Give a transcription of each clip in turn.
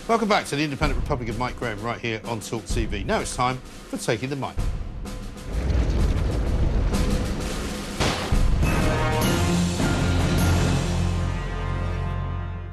Welcome back to the Independent Republic of Mike Graham right here on TalkTV. Now it's time for Taking the Mic.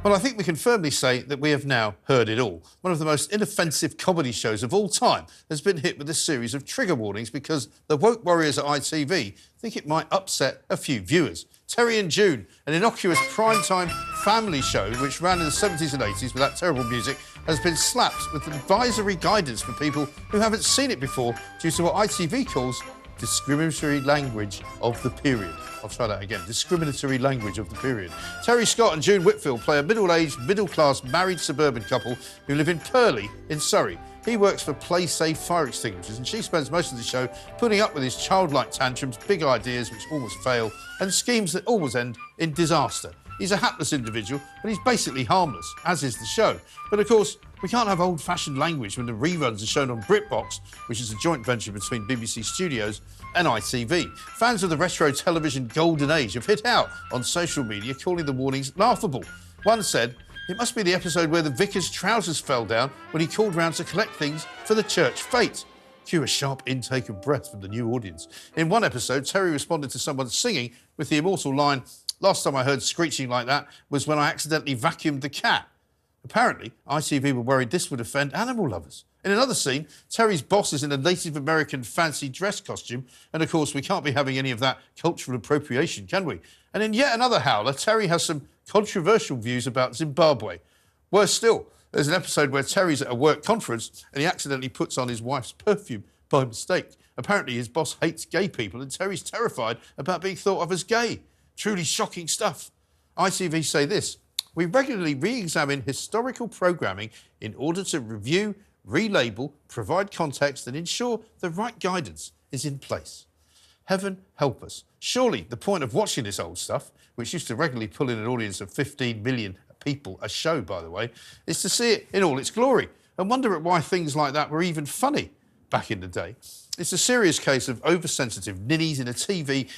Well, I think we can firmly say that we have now heard it all. One of the most inoffensive comedy shows of all time has been hit with a series of trigger warnings because the woke warriors at ITV think it might upset a few viewers. Terry and June, an innocuous primetime family show which ran in the 70s and 80s with that terrible music, has been slapped with advisory guidance for people who haven't seen it before due to what ITV calls discriminatory language of the period. I'll try that again. Discriminatory language of the period. Terry Scott and June Whitfield play a middle-aged, middle-class, married suburban couple who live in Purley in Surrey. He works for Play Safe Fire Extinguishers and she spends most of the show putting up with his childlike tantrums, big ideas which almost fail, and schemes that always end in disaster. He's a hapless individual, but he's basically harmless, as is the show. But of course, we can't have old-fashioned language when the reruns are shown on BritBox, which is a joint venture between BBC Studios and ITV. Fans of the retro television golden age have hit out on social media, calling the warnings laughable. One said, "It must be the episode where the vicar's trousers fell down when he called round to collect things for the church fete." Cue a sharp intake of breath from the new audience. In one episode, Terry responded to someone singing with the immortal line, "Last time I heard screeching like that was when I accidentally vacuumed the cat." Apparently, ITV were worried this would offend animal lovers. In another scene, Terry's boss is in a Native American fancy dress costume, and of course we can't be having any of that cultural appropriation, can we? And in yet another howler, Terry has some controversial views about Zimbabwe. Worse still, there's an episode where Terry's at a work conference and he accidentally puts on his wife's perfume by mistake. Apparently his boss hates gay people and Terry's terrified about being thought of as gay. Truly shocking stuff. ITV say this: "We regularly re-examine historical programming in order to review, relabel, provide context and ensure the right guidance is in place." Heaven help us. Surely the point of watching this old stuff, which used to regularly pull in an audience of 15 million people a show, by the way, is to see it in all its glory and wonder at why things like that were even funny back in the day. It's a serious case of oversensitive ninnies in a TV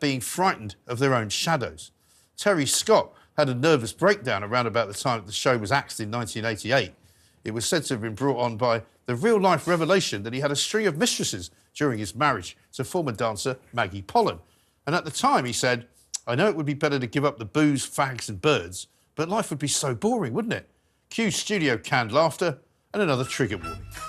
being frightened of their own shadows. Terry Scott had a nervous breakdown around about the time that the show was axed in 1988. It was said to have been brought on by the real-life revelation that he had a string of mistresses during his marriage to former dancer Maggie Pollan. And at the time he said, "I know it would be better to give up the booze, fags and birds, but life would be so boring, wouldn't it?" Cue studio canned laughter and another trigger warning.